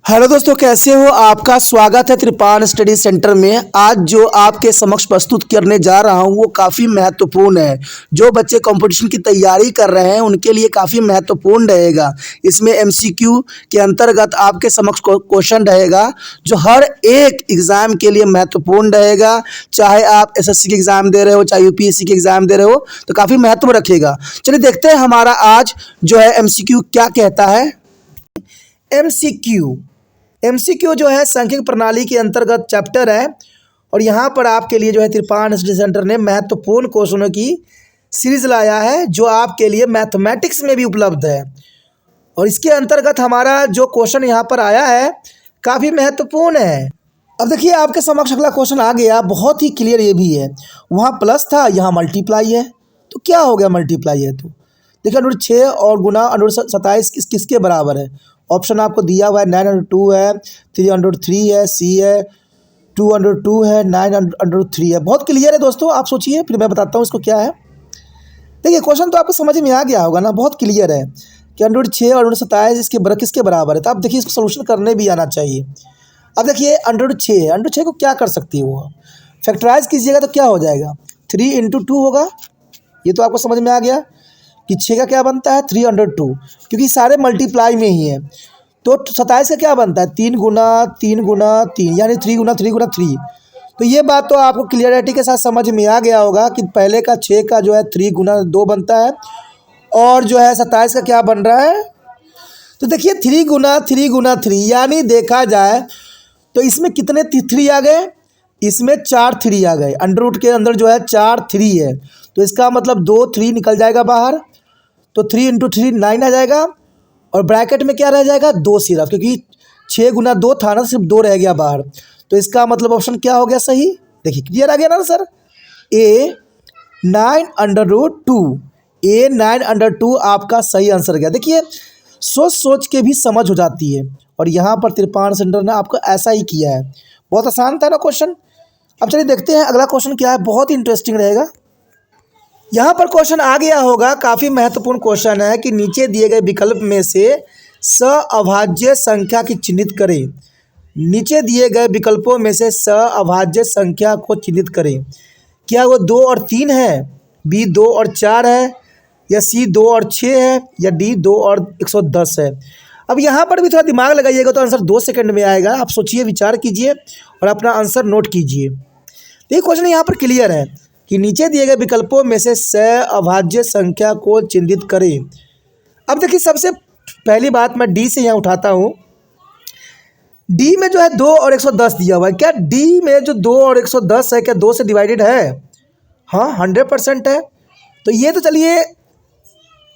Hello दोस्तों, कैसे हो? आपका स्वागत है त्रिपाण स्टडी सेंटर में। आज जो आपके समक्ष प्रस्तुत करने जा रहा हूं वो काफ़ी महत्वपूर्ण है। जो बच्चे कंपटीशन की तैयारी कर रहे हैं उनके लिए काफ़ी महत्वपूर्ण रहेगा। इसमें एमसीक्यू के अंतर्गत आपके समक्ष क्वेश्चन रहेगा जो हर एक एग्ज़ाम के लिए महत्वपूर्ण रहेगा। चाहे आप एसएससी के एग्ज़ाम दे रहे हो, चाहे यूपीएससी के एग्ज़ाम दे रहे हो, तो काफ़ी महत्व रखेगा। चलिए देखते हैं हमारा आज जो है एमसीक्यू क्या कहता है। एमसीक्यू जो है सांख्यिक प्रणाली के अंतर्गत चैप्टर है और यहाँ पर आपके लिए जो है त्रिपाण स्टडी सेंटर ने महत्वपूर्ण क्वेश्चनों की सीरीज लाया है जो आपके लिए मैथमेटिक्स में भी उपलब्ध है। और इसके अंतर्गत हमारा जो क्वेश्चन यहाँ पर आया है काफ़ी महत्वपूर्ण है। अब देखिए आपके समक्ष अगला क्वेश्चन आ गया, बहुत ही क्लियर ये भी है। वहाँ प्लस था, यहाँ मल्टीप्लाई है, तो क्या हो गया? मल्टीप्लाई है तो देखिए √6 और गुना √27 किसके बराबर है? ऑप्शन आपको दिया हुआ है 9√2 है, 3√3 है, सी है 2√2 है, 9√3 है। बहुत क्लियर है दोस्तों, आप सोचिए फिर मैं बताता हूँ इसको क्या है। देखिए क्वेश्चन तो आपको समझ में आ गया होगा ना, बहुत क्लियर है कि √6 और √27 किसके बराबर है। तो आप देखिए इसको सोल्यूशन करने भी आना चाहिए। अब देखिए √6 को क्या कर सकती है वो, फैक्टराइज कीजिएगा तो क्या हो जाएगा? 3 × 2 होगा। ये तो आपको समझ में आ गया कि 6 का क्या बनता है 302, क्योंकि सारे मल्टीप्लाई में ही है। तो 27 का क्या बनता है 3 × 3 यानी 3 × 3 × 3। तो ये बात तो आपको क्लियरिटी के साथ समझ में आ गया होगा कि पहले का 6 का जो है 3 × 2 बनता है और जो है 27 का क्या बन रहा है। तो देखिए 3 × 3 यानी देखा जाए तो इसमें कितने 3 आ गए? इसमें 4 3 आ गए। अंडर रूट के अंदर जो है 4 3 है, तो इसका मतलब 2 3 निकल जाएगा बाहर। तो 3 × 3 9 आ जाएगा और ब्रैकेट में क्या रह जाएगा 2 सिर्फ, क्योंकि 6 × 2 था ना, सिर्फ 2 रह गया बाहर। तो इसका मतलब ऑप्शन क्या हो गया सही? देखिए क्लियर आ गया ना सर। A 9√2, A 9√2 आपका सही आंसर गया। देखिए सोच के भी समझ हो जाती है और यहाँ पर त्रिपाण सेंटर ने आपको ऐसा ही किया है। बहुत आसान था ना क्वेश्चन। अब चलिए देखते हैं अगला क्वेश्चन क्या है, बहुत ही इंटरेस्टिंग रहेगा। यहाँ पर क्वेश्चन आ गया होगा, काफ़ी महत्वपूर्ण क्वेश्चन है कि नीचे दिए गए विकल्प में से सअभाज्य संख्या की चिन्हित करें। नीचे दिए गए विकल्पों में से सअभाज्य संख्या को चिन्हित करें। क्या वो 2 और 3 है, बी 2 और 4 है, या सी 2 और 6 है, या डी 2 और 110 है। अब यहाँ पर भी थोड़ा दिमाग लगाइएगा तो आंसर 2 सेकंड में आएगा। आप सोचिए, विचार कीजिए और अपना आंसर नोट कीजिए। तो ये क्वेश्चन यहाँ पर क्लियर है कि नीचे दिए गए विकल्पों में से सअभाज्य संख्या को चिन्हित करें। अब देखिए सबसे पहली बात मैं डी से यहाँ उठाता हूँ। डी में जो है 2 और 110 दिया हुआ है। क्या डी में जो 2 और 110 है क्या 2 से डिवाइडेड है? हाँ 100% है। तो ये तो चलिए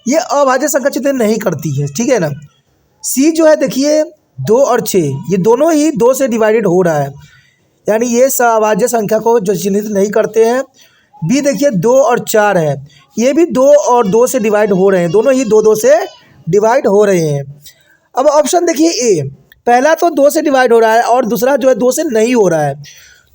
ये अभाज्य संख्या चिन्हित नहीं करती है, ठीक है ना। सी जो है देखिए 2 और 6 ये दोनों ही 2 से डिवाइडेड हो रहा है, यानी ये सअभाज्य संख्या को जो चिन्हित नहीं करते हैं। बी देखिए 2 और 4 है, ये भी 2 और 2 से डिवाइड हो रहे हैं, दोनों ही 2 2 से डिवाइड हो रहे हैं। अब ऑप्शन देखिए ए, पहला तो 2 से डिवाइड हो रहा है और दूसरा जो है 2 से नहीं हो रहा है।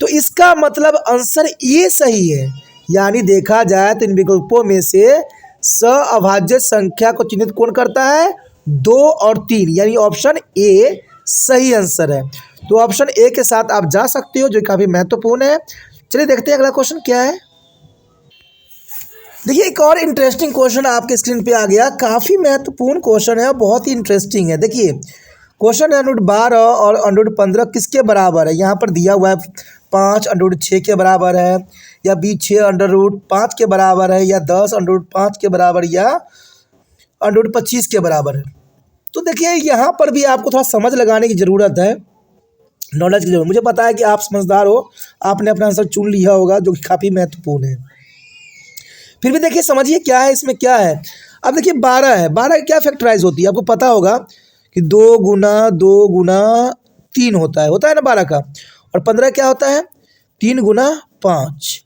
तो इसका मतलब आंसर ये सही है। यानी देखा जाए तो इन विकल्पों में से सअभाज्य संख्या को चिन्हित कौन करता है? 2 और 3, यानी ऑप्शन ए सही आंसर है। तो ऑप्शन ए के साथ आप जा सकते हो, जो काफ़ी महत्वपूर्ण है। चलिए देखते हैं अगला क्वेश्चन क्या है। देखिए एक और इंटरेस्टिंग क्वेश्चन आपके स्क्रीन पे आ गया, काफ़ी महत्वपूर्ण क्वेश्चन है, बहुत ही इंटरेस्टिंग है। देखिए क्वेश्चन है √12 और √15 किसके बराबर है? यहाँ पर दिया हुआ है 5 √6 के बराबर है, या बी 6 √5 के बराबर है, या 10 √5 के बराबर, या √25 के बराबर है। तो देखिए यहाँ पर भी आपको थोड़ा समझ लगाने की ज़रूरत है, नॉलेज की जरूरत। मुझे पता है कि आप समझदार हो, आपने अपना आंसर चुन लिया होगा, जो कि काफ़ी महत्वपूर्ण है। फिर भी देखिए समझिए क्या है, इसमें क्या है। अब देखिए 12 है, 12 क्या फैक्टराइज होती है? आपको पता होगा कि 2 × 2 × 3 होता है ना 12 का। और 15 क्या होता है? 3 × 5।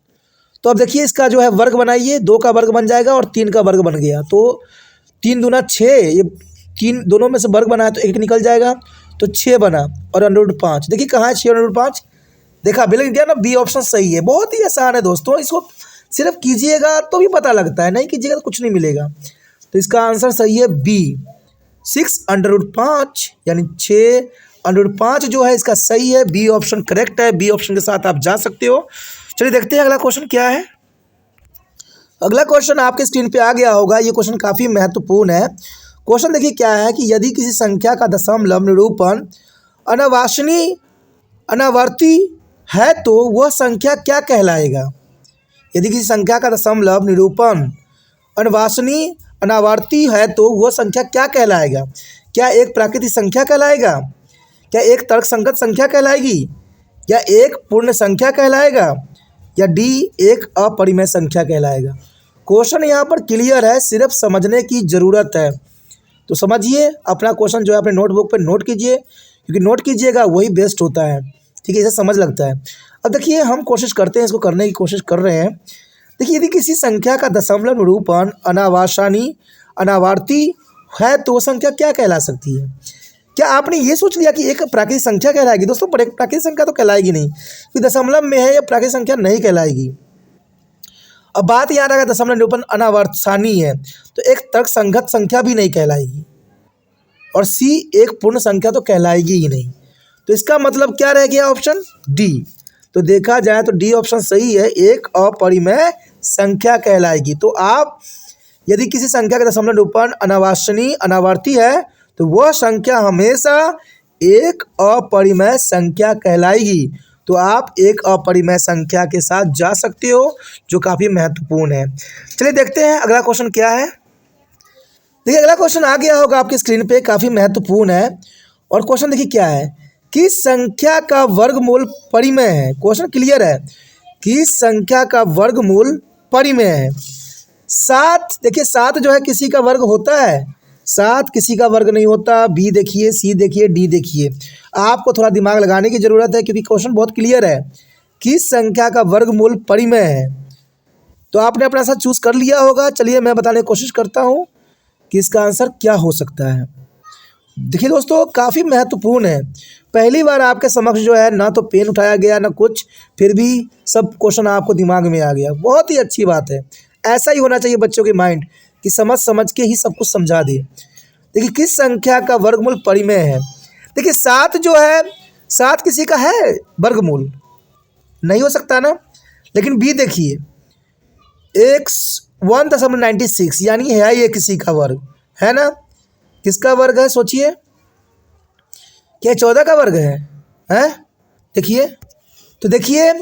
तो अब देखिए इसका जो है वर्ग बनाइए, 2 का वर्ग बन जाएगा और 3 का वर्ग बन गया। तो 3 दूना 6, ये 3 दोनों में से वर्ग बनाया तो 1 निकल जाएगा, तो 6 बना। और √5 देखिए कहाँ है 6 और √5? देखा मिल गया ना, बी ऑप्शन सही है। बहुत ही आसान है दोस्तों, इसको सिर्फ कीजिएगा तो भी पता लगता है, नहीं कीजिएगा तो कुछ नहीं मिलेगा। तो इसका आंसर सही है बी 6 √5, यानी 6 √5 जो है इसका सही है, बी ऑप्शन करेक्ट है, बी ऑप्शन के साथ आप जा सकते हो। चलिए देखते हैं अगला क्वेश्चन क्या है। अगला क्वेश्चन आपके स्क्रीन पे आ गया होगा। ये क्वेश्चन काफ़ी महत्वपूर्ण है। क्वेश्चन देखिए क्या है कि यदि किसी संख्या का दशमलव निरूपण अनावाशनीय अनावर्ती है तो वह संख्या क्या कहलाएगा। यदि किसी संख्या का दशमलव निरूपण अनवासनीय अनावर्ती है तो वह संख्या क्या कहलाएगा। क्या एक प्राकृतिक संख्या कहलाएगा, क्या एक तर्कसंगत संख्या कहलाएगी, या एक पूर्ण संख्या कहलाएगा, या डी एक अपरिमेय संख्या कहलाएगा। क्वेश्चन यहाँ पर क्लियर है, सिर्फ समझने की ज़रूरत है। तो समझिए, अपना क्वेश्चन जो है अपने नोटबुक पर नोट कीजिए, क्योंकि नोट कीजिएगा वही बेस्ट होता है। ठीक है, इसे समझ लगता है। अब देखिए हम कोशिश करते हैं, इसको करने की कोशिश कर रहे हैं। देखिए यदि किसी संख्या का दशमलव निरूपण अनावाशनीय अनावर्ती है तो वो संख्या क्या कहला सकती है। क्या आपने ये सोच लिया कि एक प्राकृतिक संख्या कहलाएगी। दोस्तों प्राकृतिक संख्या तो कहलाएगी नहीं, क्योंकि दशमलव में है, या प्राकृतिक संख्या नहीं कहलाएगी। अब बात याद आएगा, दशमलव निरूपण अनावर्तनीय है तो एक तर्कसंगत संख्या भी नहीं कहलाएगी, और सी एक पूर्ण संख्या तो कहलाएगी ही नहीं। तो इसका मतलब क्या रह गया, ऑप्शन डी। तो देखा जाए तो डी ऑप्शन सही है, एक अपरिमेय संख्या कहलाएगी। तो आप यदि किसी संख्या का दशमलव निरूपण अनावाशनीय अनावर्ती है तो वह संख्या हमेशा एक अपरिमेय संख्या कहलाएगी। तो आप एक अपरिमेय संख्या के साथ जा सकते हो, जो काफ़ी महत्वपूर्ण है। चलिए देखते हैं अगला क्वेश्चन क्या है। देखिए अगला क्वेश्चन आ गया होगा आपकी स्क्रीन पे, काफ़ी महत्वपूर्ण है। और क्वेश्चन देखिए क्या है, किस संख्या का वर्गमूल परिमेय है। क्वेश्चन क्लियर है, किस संख्या का वर्गमूल परिमेय है। 7, देखिए 7 जो है किसी का वर्ग होता है, 7 किसी का वर्ग नहीं होता। बी देखिए, सी देखिए, डी देखिए। आपको थोड़ा दिमाग लगाने की ज़रूरत है, क्योंकि क्वेश्चन बहुत क्लियर है। किस संख्या का वर्गमूल परिमेय है, तो आपने अपना सा चूज़ कर लिया होगा। चलिए मैं बताने की कोशिश करता हूँ कि इसका आंसर क्या हो सकता है। देखिए दोस्तों काफ़ी महत्वपूर्ण है। पहली बार आपके समक्ष जो है ना तो पेन उठाया गया ना कुछ, फिर भी सब क्वेश्चन आपको दिमाग में आ गया। बहुत ही अच्छी बात है, ऐसा ही होना चाहिए बच्चों के माइंड, कि समझ समझ के ही सब कुछ समझा दे। देखिए किस संख्या का वर्गमूल परिमेय है। देखिए 7 जो है, 7 किसी का है वर्गमूल, नहीं हो सकता ना। लेकिन बी देखिए, 1.96 यानी है ये किसी का वर्ग है ना। किसका वर्ग है सोचिए, क्या 14 का वर्ग है, हैं? देखिए तो देखिए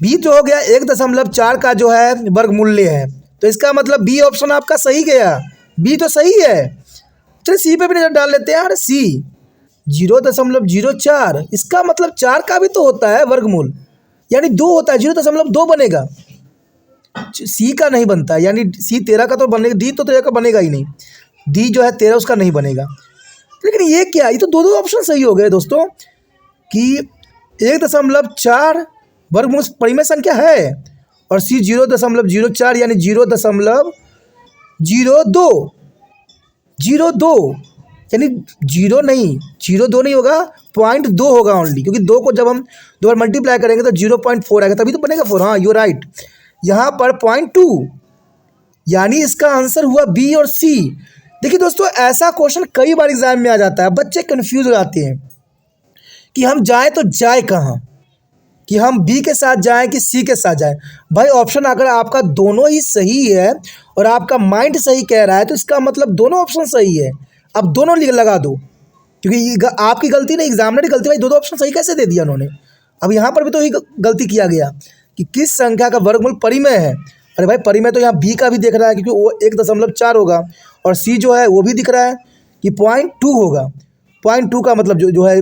बी जो हो गया 1.4 का जो है वर्ग मूल्य है। तो इसका मतलब बी ऑप्शन आपका सही गया, बी तो सही है। चलिए सी पे भी नजर डाल लेते हैं यार। सी 0.04, इसका मतलब 4 का भी तो होता है वर्गमूल, यानी 2 होता है, 0.2 बनेगा। सी का नहीं बनता, यानी सी 13 का तो बनेगा, डी तो 13 का बनेगा ही नहीं। डी जो है 13 उसका नहीं बनेगा। लेकिन ये क्या, ये तो दो ऑप्शन सही हो गए दोस्तों, कि 1.4 वर्गमूल परिमेय संख्या है, और सी 0.04 यानी 0.02 यानी 0.2 नहीं होगा, 0.2 होगा ओनली, क्योंकि 2 को जब हम 2 बार मल्टीप्लाई करेंगे तो 0.4 आएगा, तभी तो बनेगा 4। हाँ यू राइट, यहाँ पर 0.2 यानी इसका आंसर हुआ बी और सी। देखिए दोस्तों ऐसा क्वेश्चन कई बार एग्जाम में आ जाता है, बच्चे कंफ्यूज हो जाते हैं कि हम जाए तो जाए कहाँ, कि हम बी के साथ जाएं कि सी के साथ जाएं। भाई ऑप्शन अगर आपका दोनों ही सही है और आपका माइंड सही कह रहा है तो इसका मतलब दोनों ऑप्शन सही है। अब दोनों लगा दो, क्योंकि आपकी गलती नहीं, एग्जामिनर की गलती। भाई दो ऑप्शन सही कैसे दे दिया उन्होंने। अब यहाँ पर भी तो ही गलती किया गया कि किस संख्या का वर्गमूल परिमेय है। अरे भाई परिमेय तो यहाँ बी का भी दिख रहा है, क्योंकि वो 1.4 होगा, और सी जो है वो भी दिख रहा है कि 0.2 होगा। 0.2 का मतलब जो है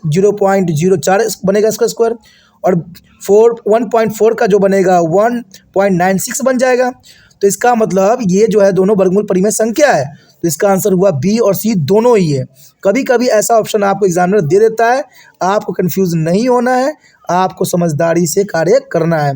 0.04 बनेगा इसका स्क्वायर, और 1.4 का जो बनेगा 1.96 बन जाएगा। तो इसका मतलब ये जो है दोनों वर्गमूल परिमेय संख्या है। तो इसका आंसर हुआ बी और सी दोनों ही है। कभी कभी ऐसा ऑप्शन आपको एग्जामिनर दे देता है, आपको कंफ्यूज नहीं होना है, आपको समझदारी से कार्य करना है।